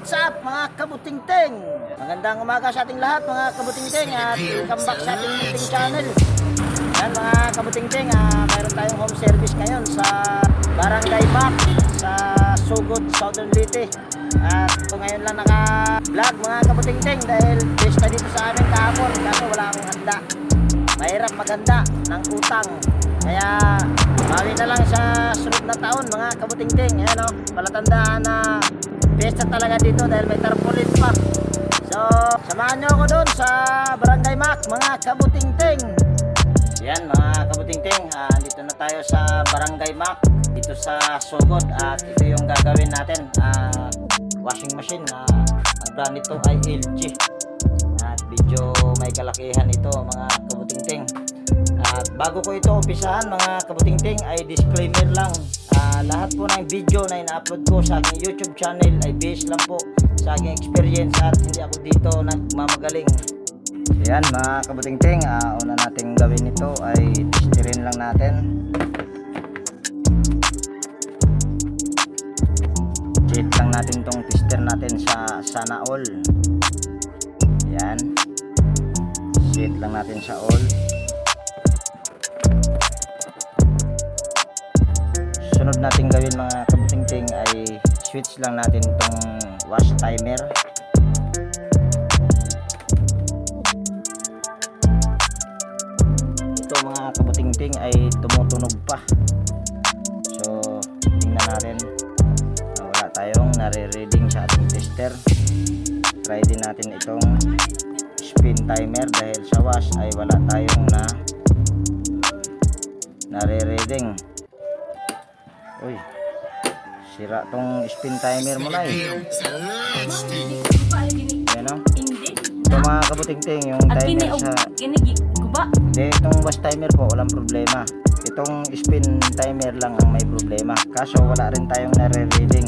What's up mga kabutingting? Magandang umaga sa ating lahat mga kabutingting at welcome back sa ating munting channel. Yan mga kabutingting, mayroon tayong home service ngayon sa Barangay Mac sa Sugod, Southern Leyte. At ito ngayon lang naka-vlog mga kabutingting dahil pesta dito sa amin kahapon kaso wala akong handa. Mahirap maghanda ng utang. Kaya bawi na lang sa sunod na taon mga kabutingting. Ayan o, palatandaan na pesta talaga dito dahil may tarpaulin pa. So, samahan nyo ako doon sa Barangay Mac mga kabutingting. Yan mga kabutingting, dito na tayo sa Barangay Mac dito sa Sugod at ito yung gagawin natin. Washing machine, ang brand nito ay LG at medyo may kalakihan ito mga kabutingting. At bago ko ito umpisahan mga kabutingting ay disclaimer lang, lahat po ng video na ina-upload ko sa aking YouTube channel ay based lang po sa aking experience at hindi ako dito nagmamagaling. Ayan mga kabutingting, una nating gawin ito ay testerin lang natin. Set lang natin tong tester natin sa sana all. Ayan, set lang natin sa all. Sunod natin gawin mga kabutingting ay switch lang natin tong wash timer. Ito mga kabutingting ay tumutunog pa. So tingnan natin, wala tayong nare-reading sa ating tester. Try din natin itong spin timer dahil sa wash ay wala tayong nare-reading. Uy, sira tong spin timer mo na eh. Yan o. Ito mga kabutingting, yung timer sa... Hindi, itong wash timer po, walang problema. Itong spin timer lang ang may problema. Kaso wala rin tayong nare-reading.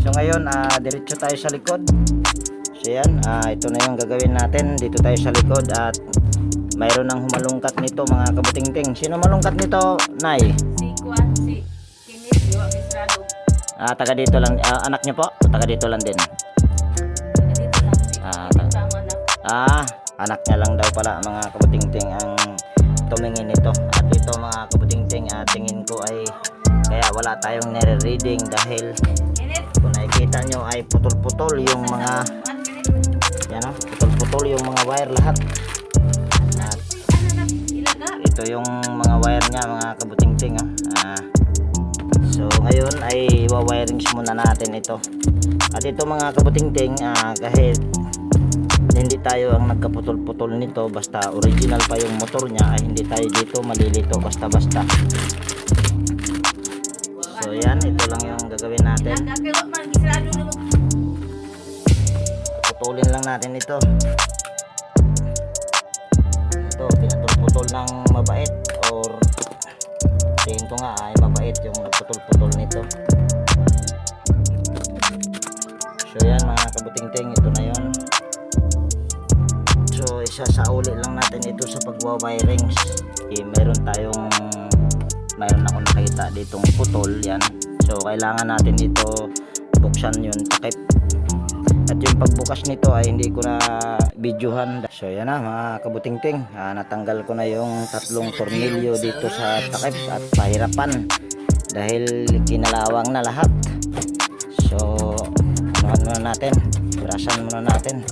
So ngayon, diretso tayo sa likod. So yan, ito na yung gagawin natin. Dito tayo sa likod at mayroon ng humalungkat nito mga kabutingting. Sino malungkat nito, Nay? Taga dito lang, anak niyo po? Taga dito lang din. Anak niya lang daw pala mga kabutingting ang tumingin nito. At ito mga kabutingting, tingin ko ay kaya wala tayong nare-reading dahil kung nakikita nyo ay putol-putol yung mga yan o, putol-putol yung mga wire lahat. At ito yung mga wire niya mga kabutingting. So ngayon ay wa-wirings muna natin ito. At ito mga kabutingting, kahit hindi tayo ang nagkaputol-putol nito, basta original pa yung motor niya, ay hindi tayo dito malilito basta-basta. So yan, ito lang yung gagawin natin. Putulin lang natin ito. Ito, pinatol-putol ng mabait or tingin ko nga ay mabait yung nagputol-putol nito. So yan mga kabutingting, ito na yun. So isasauli lang natin ito sa pagwa-wirings. Mayroon akong nakita ditong putol yan. So kailangan natin ito buksan yun, takip. At yung pagbukas nito ay hindi ko na videohan. So yan na mga kabutingting, natanggal ko na yung tatlong tornilyo dito sa takip at pahirapan dahil kinalawang na lahat. So anuhan muna natin, brasan muna natin.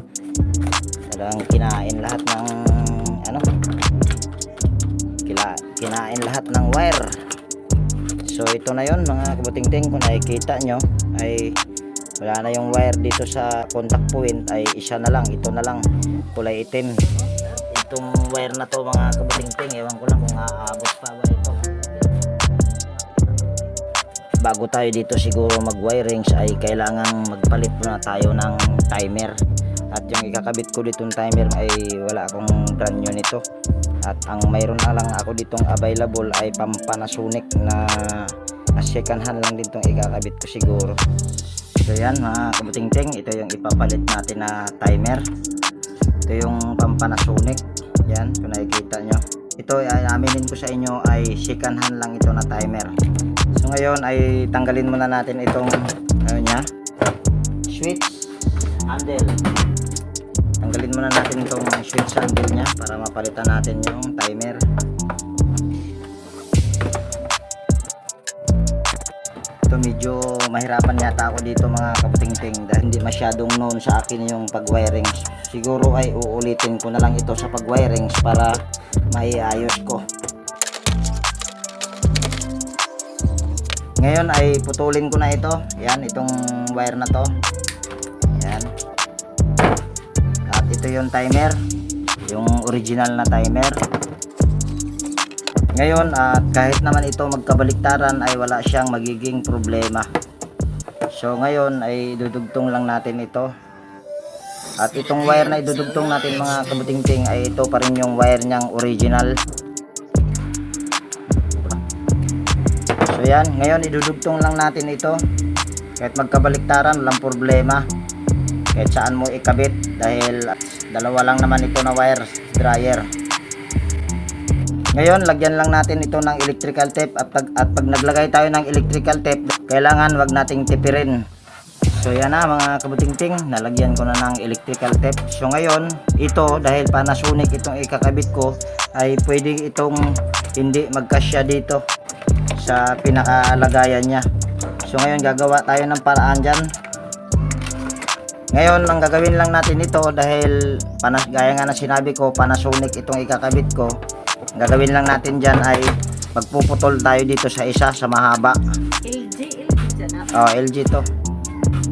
Talagang kinain lahat ng kinain lahat ng wire. So ito na yon mga kabutingting, kung nakikita nyo ay wala na yung wire dito sa contact point, ay isa na lang, ito na lang kulay itim. Itong wire na to mga kabutingting, ewan ko lang kung aabot pa ba ito. Bago tayo dito siguro mag wirings ay kailangan magpalit muna tayo ng timer. At yung ikakabit ko ditong timer ay wala akong brand new nito. At ang mayroon na lang ako ditong available ay Panasonic na second hand lang din itong ikakabit ko siguro. So yan mga kabutingting, ito yung ipapalit natin na timer. Ito yung Panasonic. Yan, kung nakikita nyo. Ito ay aminin ko sa inyo ay second hand lang ito na timer. So ngayon ay tanggalin muna natin itong switch. handle. Tanggalin muna natin itong switch handle nya para mapalitan natin yung timer. Ito medyo mahirapan yata ako dito mga kabutingting dahil hindi masyadong known sa akin yung pag-wiring. Siguro ay uulitin ko na lang ito sa pag-wiring para maiayos ko. Ngayon ay putulin ko na ito. Yan, itong wire na to. Yan. At ito yung timer, yung original na timer. Ngayon at kahit naman ito magkabaliktaran ay wala siyang magiging problema. So ngayon ay dudugtong lang natin ito. At itong wire na idudugtong natin mga kabutingting ay ito pa rin yung wire niyang original. So yan, ngayon idudugtong lang natin ito. Kahit magkabaliktaran walang problema. Kahit saan mo ikabit dahil dalawa lang naman ito na wire dryer. Ngayon lagyan lang natin ito ng electrical tape at pag naglagay tayo ng electrical tape kailangan wag nating tipirin. So yan na mga kabutingting, nalagyan ko na ng electrical tape. So ngayon ito dahil Panasonic itong ikakabit ko ay pwede itong hindi magkasya dito sa pinakalagayan niya. So ngayon gagawa tayo ng paraan dyan. Ngayon ang gagawin lang natin ito dahil gaya nga na sinabi ko Panasonic itong ikakabit ko. Ang gagawin lang natin dyan ay magpuputol tayo dito sa isa sa mahaba. LG dyan na. Oh, LG to.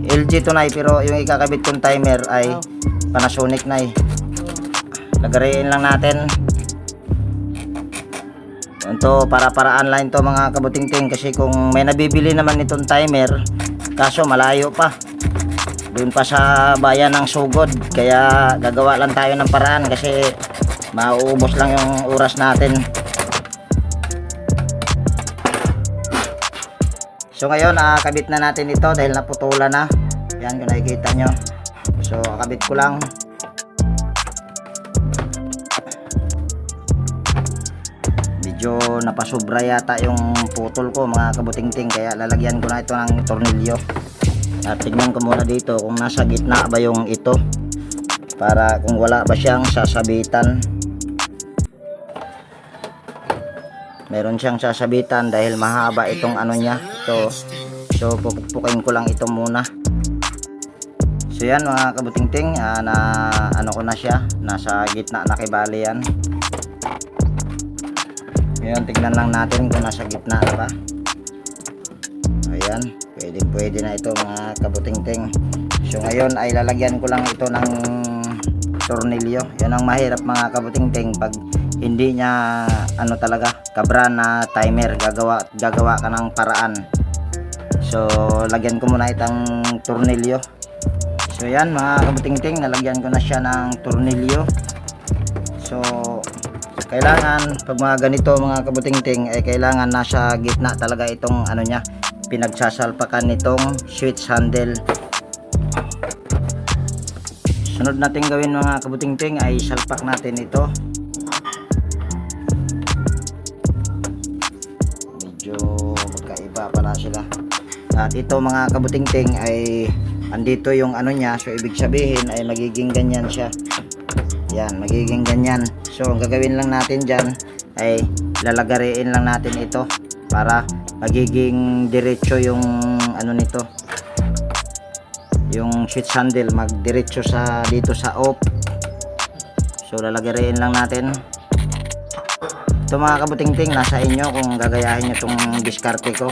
LG to na pero yung ikakabit kong timer ay Panasonic na lagariin lang natin. Ito para-paraan lang to mga kabutingting kasi kung may nabibili naman itong timer kaso malayo pa doon pa sa bayan ng Sugod kaya gagawa lang tayo ng paraan kasi mauubos lang yung oras natin. So ngayon kabit na natin ito dahil naputulan na. Yan kung nakikita nyo. So kabit ko lang. Medyo napasobra yata yung putol ko mga kabutingting kaya lalagyan ko na ito ng tornilyo. At tignan ko muna dito kung nasa gitna ba yung ito para kung wala ba siyang sasabitan. Meron siyang sasabitan dahil mahaba itong ano niya. So pupukpukin ko lang ito muna. So yan mga kabutingting, na ano ko na siya, nasa gitna na kibali yan. Ngayon tignan lang natin kung nasa gitna na ba. Ayan, pwede na ito mga kabutingting. So ngayon ay lalagyan ko lang ito ng tornilyo. Yan ang mahirap mga kabutingting pag hindi niya ano talaga kabra na timer, gagawa ka ng paraan. So lagyan ko muna itang tornilyo. So yan mga kabutingting, nalagyan ko na siya ng tornilyo. So kailangan pag mga ganito mga kabutingting ay kailangan nasa gitna talaga itong ano niya, pinagsasalpakan nitong switch handle. Sunod natin gawin mga kabutingting ay salpak natin ito. Medyo magkaiba pala sila. At ito mga kabutingting ay andito yung ano niya, so ibig sabihin ay magiging ganyan siya. Yan, magiging ganyan. So ang gagawin lang natin dyan ay lalagariin lang natin ito para magiging diretso yung ano nito, yung switch handle magdiretso sa dito sa off. So lalagariin lang natin ito mga kabutingting, nasa inyo kung gagayahin nyo itong diskarte ko.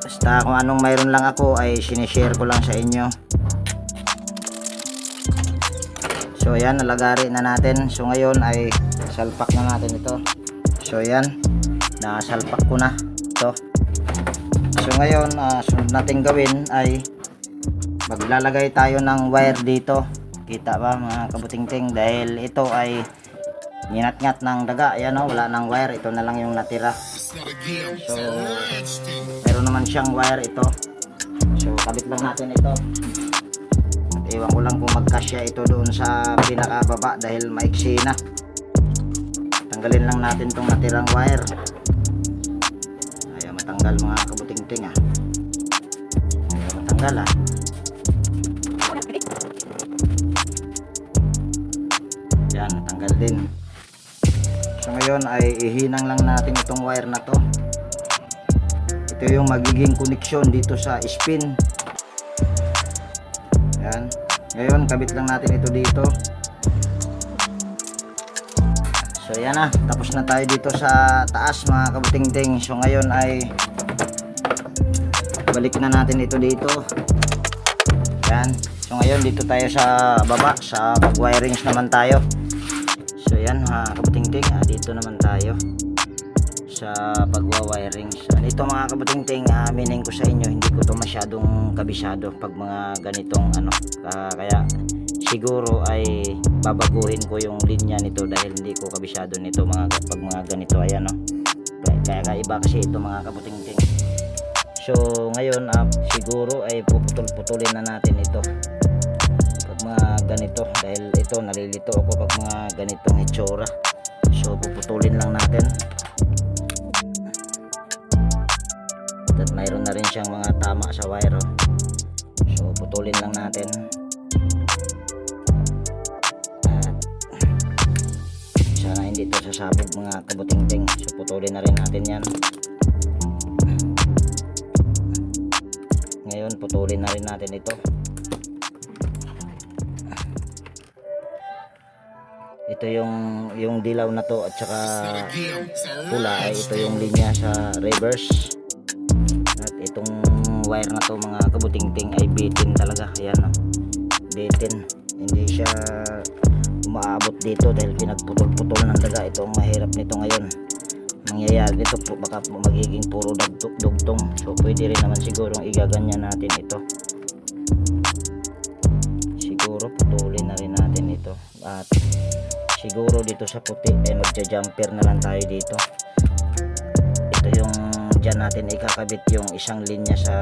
Basta kung anong mayroon lang ako ay sinishare ko lang sa inyo. So yan, nalagari na natin. So ngayon ay salpak na natin ito. So yan, nasalpak ko na ito. So ngayon sunod natin gawin ay maglalagay tayo ng wire dito. Kita ba mga kabutingting, dahil ito ay ninat-ngat ng daga. Ayan o, wala ng wire, ito na lang yung natira. So meron naman siyang wire ito. So kabit lang natin ito. At iwan ko lang kung magkasya ito doon sa pinakababa dahil maiksi na. Tanggalin lang natin itong natirang wire. Ayaw matanggal mga kabutingting. Ayaw matanggal tanggal din. So ngayon ay ihinang lang natin itong wire na to. Ito yung magiging connection dito sa spin. Yan. Ngayon kabit lang natin ito dito. So yan na, tapos na tayo dito sa taas mga kabutingting. So ngayon ay balik na natin ito dito. Yan. So ngayon dito tayo sa baba, sa pag-wirings naman tayo. So yan mga kabutingting, dito naman tayo sa pagwa-wirings. So, ito mga kabutingting, aminin ko sa inyo, hindi ko to masyadong kabisado pag mga ganitong ano, kaya siguro ay babaguhin ko yung linya nito dahil hindi ko kabisado nito pag mga ganito. Ayan, no? Kaya iba kasi ito mga kabutingting. So ngayon siguro ay puputol-putulin na natin ito pag mga ganito dahil ito nalilito ako pag mga ganitong itsura. So puputulin lang natin. At mayroon na rin siyang mga tama sa wire. So putulin lang natin. At sana hindi ito sasabog mga kabutingting. So putulin na rin natin yan. Ngayon putulin na rin natin ito. Ito yung dilaw na to at saka pula ay ito yung linya sa reverse. At itong wire na to mga kabutingting ay bitin talaga. Ayan, no? Bitin. Hindi siya umaabot dito dahil pinagputol-putol ng daga. Ito ang mahirap nito ngayon. Mangyayari nito po baka magiging puro dugtong. So pwede rin naman siguro igaganyan natin ito. Siguro putulin na rin natin ito. At siguro dito sa puti ay magja-jumper na lang tayo dito. Ito yung dyan natin ikakabit yung isang linya sa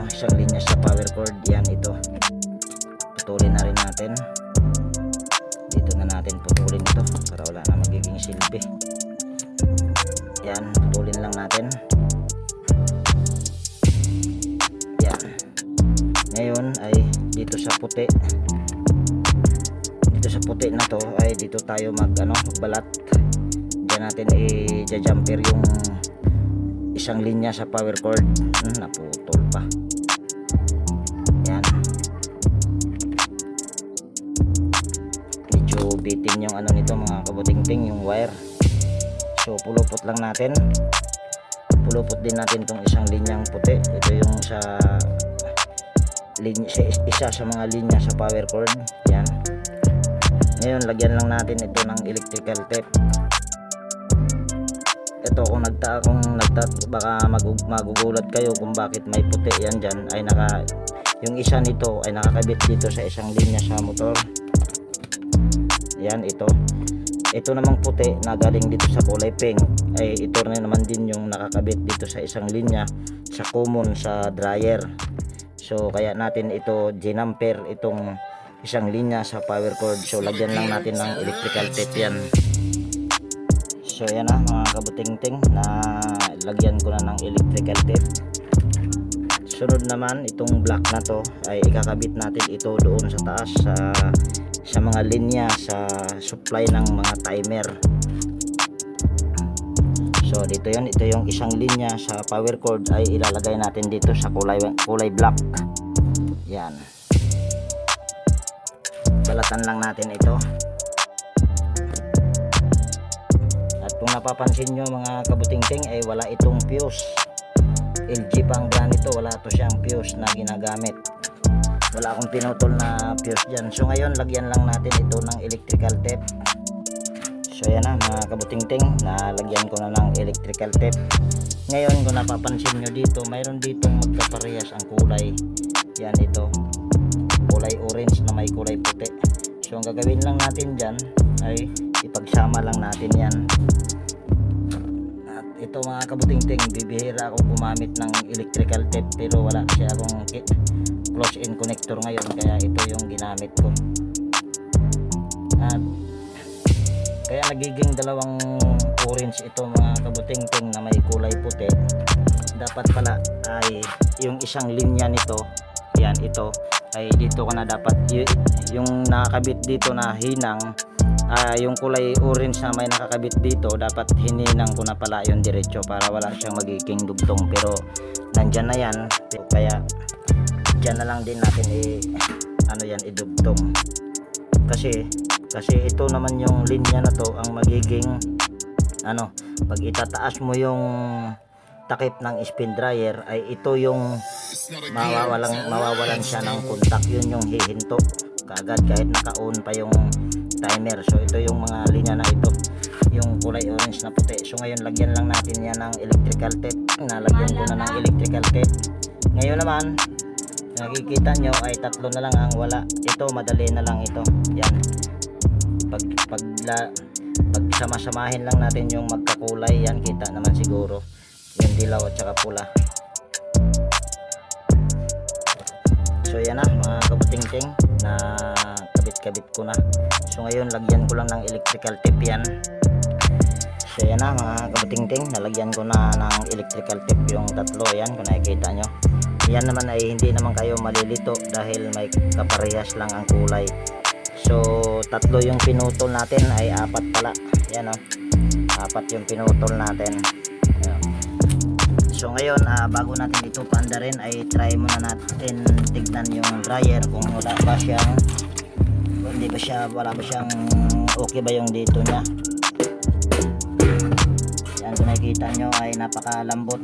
isang linya sa power cord. Yan ito. Putulin na rin natin. Dito na natin putulin ito para wala na magiging silbi. Yan, putulin lang natin. Yan. Ngayon ay dito sa puti. Dito sa puti na to ay dito tayo magbalat. Diyan natin i-jumper yung isang linya sa power cord. Naputol pa. Yan. Medyo bitin yung nito mga kabutingting, yung wire. So pulupot lang natin. Pulupot din natin tong isang linyang puti. Ito yung sa isa sa mga linya sa power cord. Yan. Ngayon lagyan lang natin ito ng electrical tape. Ito kung baka magugulat kayo kung bakit may puti yan dyan ay yung isa nito ay nakakabit dito sa isang linya sa motor. Yan ito namang puti na galing dito sa kulay pink ay ito na naman din yung nakakabit dito sa isang linya sa common sa dryer. So kaya natin ito ginamper itong isang linya sa power cord. So lagyan lang natin ng electrical tape yan. So yan na mga kabutingting, na lagyan ko na ng electrical tape. Sunod naman itong black na to ay ikakabit natin ito doon sa taas sa mga linya sa supply ng mga timer. So dito yan, ito yung isang linya sa power cord ay ilalagay natin dito sa kulay black. Yan. Balatan lang natin ito. At kung napapansin nyo mga kabutingting ay wala itong fuse. LG pang brand ito, wala to siyang fuse na ginagamit. Wala akong pinutol na fuse dyan. So ngayon lagyan lang natin ito ng electrical tape. So yan na mga kabutingting, nalagyan ko na ng electrical tape. Ngayon kung napapansin nyo dito, mayroon ditong magkaparehas ang kulay. Yan ito, kulay orange na may kulay puti. So ang gagawin lang natin dyan ay ipagsama lang natin yan. At ito mga kabutingting, bibihira akong gumamit ng electrical tape pero wala siya akong close-in connector ngayon kaya ito yung ginamit ko. At kaya nagiging dalawang orange ito mga kabutingting na may kulay puti. Dapat pala ay yung isang linya nito, yan ito, ay dito ka na dapat yung nakakabit dito na hinang, yung kulay orange na may nakakabit dito, dapat hininang ko na pala yung diretso para wala siyang magiging dugtong, pero nandyan na yan, kaya dyan na lang din natin idugtong, kasi ito naman yung linya na to ang magiging pag itataas mo yung takip ng spin dryer, ay ito yung mawawalan siya ng kontak, yun yung hihinto kaagad kahit naka-on pa yung timer. So ito yung mga linya na ito, yung kulay orange na puti. So ngayon lagyan lang natin yan ng electrical tape. Nalagyan ko na ng electrical tape. Ngayon naman nakikita nyo ay tatlo na lang ang wala. Ito madali na lang ito. Yan, pag sama-samahin lang natin yung magkakulay, yan kita naman siguro yung dilaw at saka pula. So yan na mga kabuting-ting, na kabit ko na. So ngayon lagyan ko lang ng electrical tape yan. So yan na mga kabuting-ting, nalagyan ko na ng electrical tape yung tatlo. Yan kung nakikita nyo, yan naman ay hindi naman kayo malilito dahil may kaparehas lang ang kulay. So tatlo yung pinutol natin, ay apat pala. Yan apat yung pinutol natin. So ngayon bago natin ito paandarin, ay try muna natin tignan yung dryer kung wala ba siyang okay ba yung dito niya. Yan kung nakikita nyo ay napakalambot.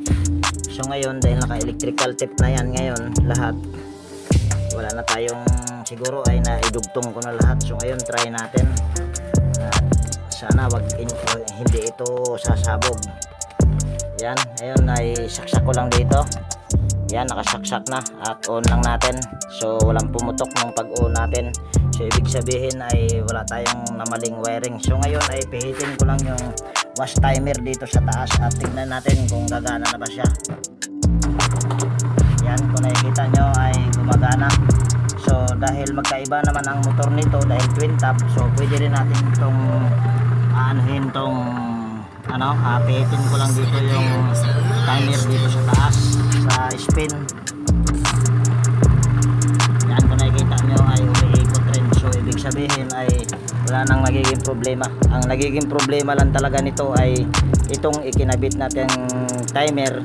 So ngayon dahil naka electrical tape na yan ngayon lahat, wala na tayong, siguro ay naidugtong ko na lahat. So ngayon try natin, sana hindi ito sasabog. Yan, ayun ay saksak ko lang dito. Yan, nakasaksak na at on lang natin. So walang pumutok nung pag-on natin. So ibig sabihin ay wala tayong namaling wiring. So ngayon ay pihitin ko lang yung wash timer dito sa taas at tignan natin kung gagana na ba siya. Yan, kung nakikita nyo ay gumagana. So dahil magkaiba naman ang motor nito dahil twin tap, so pwede rin natin itong aanuhin tong pihitin ko lang dito yung timer dito sa taas sa spin. Yan, kung nakikita nyo ay umiikot rin. So ibig sabihin ay wala nang magiging problema. Ang nagiging problema lang talaga nito ay itong ikinabit natin timer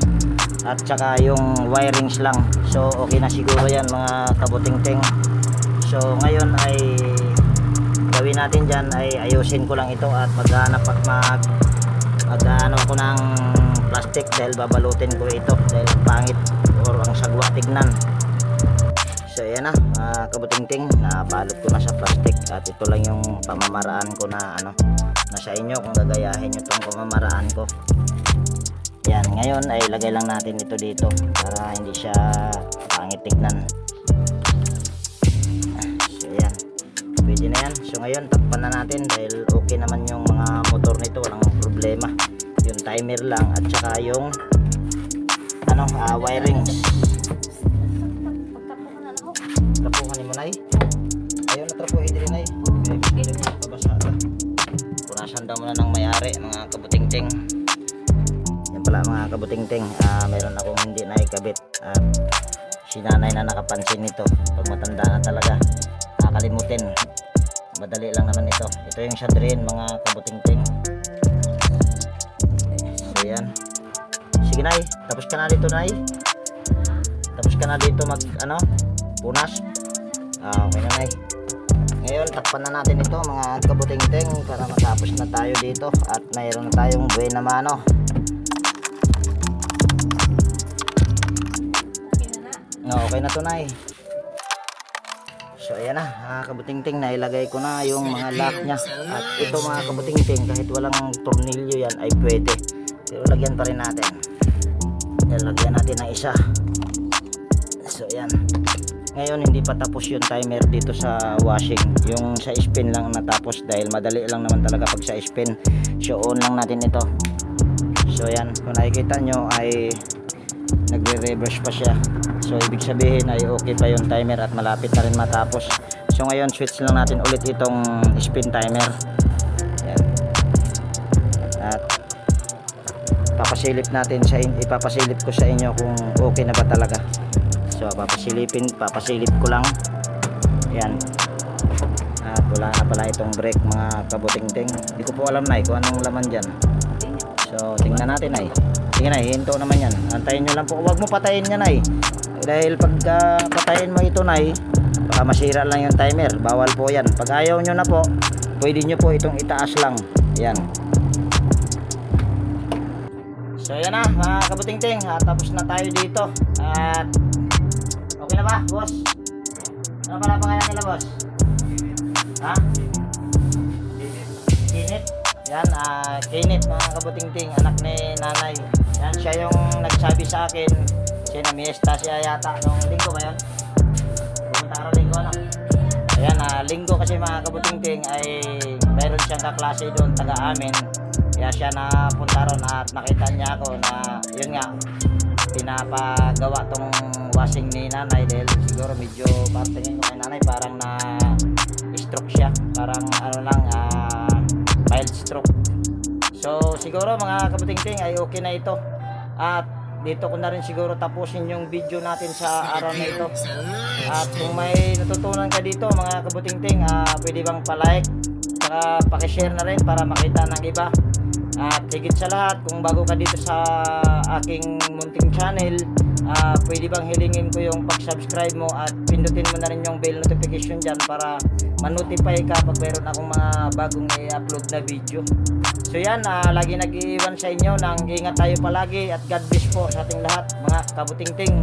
at saka yung wirings lang. So okay na siguro yan mga kabuting-ting. So ngayon ay gawin natin dyan ay ayusin ko lang ito at maghanap at mag-ano ko ng plastic dahil babalutin ko ito dahil pangit or ang sagwa tignan. So ayan na kabuting-ting, nabalot ko na sa plastic at ito lang yung pamamaraan ko na nasa inyo kung gagayahin nyo itong pamamaraan ko. Yan, ngayon ay lagay lang natin ito dito para hindi siya pangit tignan. So ayan, pwede na yan. So ngayon takpan na natin dahil okay naman yung mga motor nito, walang problema. Yung timer lang at saka yung wirings. Tapuhan mo nay. Ayaw na trapuhin din nay. Pabasa na. Punasan daw muna ng may-ari mga kabuting-ting. Yan pala mga kabuting-ting, meron akong hindi naikabit at si nanay na nakapansin nito. Pag matanda na talaga nakakalimutin. Madali lang naman ito. Ito yung shadrin mga kabuting-ting. So yan. Sige nay, tapos ka na dito nay. Tapos ka na dito punas. Okay na nay. Ngayon takpan na natin ito mga kabuting-ting para matapos na tayo dito at mayroon na tayong buena mano. Okay na to nay. So ayan na kabuting-ting, nailagay ko na yung mga lock nya. At ito mga kabuting-ting, kahit walang tornilyo yan ay pwede, pero lagyan pa rin natin. Yan, lagyan natin ng isa. So ayan, ngayon hindi pa tapos yung timer dito sa washing, yung sa spin lang natapos dahil madali lang naman talaga pag sa spin. So on lang natin ito. So ayan, kung nakikita nyo ay nagre-reverse pa siya. So ibig sabihin ay okay pa yung timer at malapit na rin matapos. So ngayon switch lang natin ulit itong spin timer. Ayan. At ipapasilip ko sa inyo kung okay na ba talaga. So papasilip ko lang. Yan. At wala na pala itong brake mga kabuting-ting. Hindi ko po alam na kung anong laman dyan. So tingnan natin ay. Sige na, hinto naman yan. Antayin nyo lang po. Huwag mo patayin yan ay. Dahil pag patayin mo ito na baka masira lang yung timer. Bawal po yan. Pag ayaw nyo na po, pwede nyo po itong itaas lang. Yan. So yan na mga kabuting-ting. Tapos na tayo dito. At okay na ba boss? Ano pala pangalan nila boss? Ha? Kinit. Yan, Kinit mga kabuting-ting, anak ni nanay. Yan, siya yung nagsabi sa akin. Siya na miesta siya yata nung linggo ba yun? Pumunta araw linggo ano? Ayan, linggo kasi mga kabuting-ting ay mayroon siyang kaklase doon taga amin. Kaya siya napunta ron at nakita niya ako na yun nga pinapagawa tong washing ni nanay dahil siguro medyo partingin ko kay nanay parang na stroke siya, parang ano lang mild stroke. So siguro mga kabuting-ting ay okay na ito at dito ko na rin siguro tapusin yung video natin sa araw na ito. At kung may natutunan ka dito mga kabuting-ting, pwede bang pa-like saka paki-share na rin para makita ng iba. At higit sa lahat, kung bago ka dito sa aking munting channel, pwede bang hilingin ko yung pag-subscribe mo at pindutin mo na rin yung bell notification dyan para ma-notify ka pag meron akong mga bagong i-upload na video. So yan, lagi nag-iiwan sa inyo ng ingat tayo palagi at God bless po sa ating lahat mga kabuting-ting.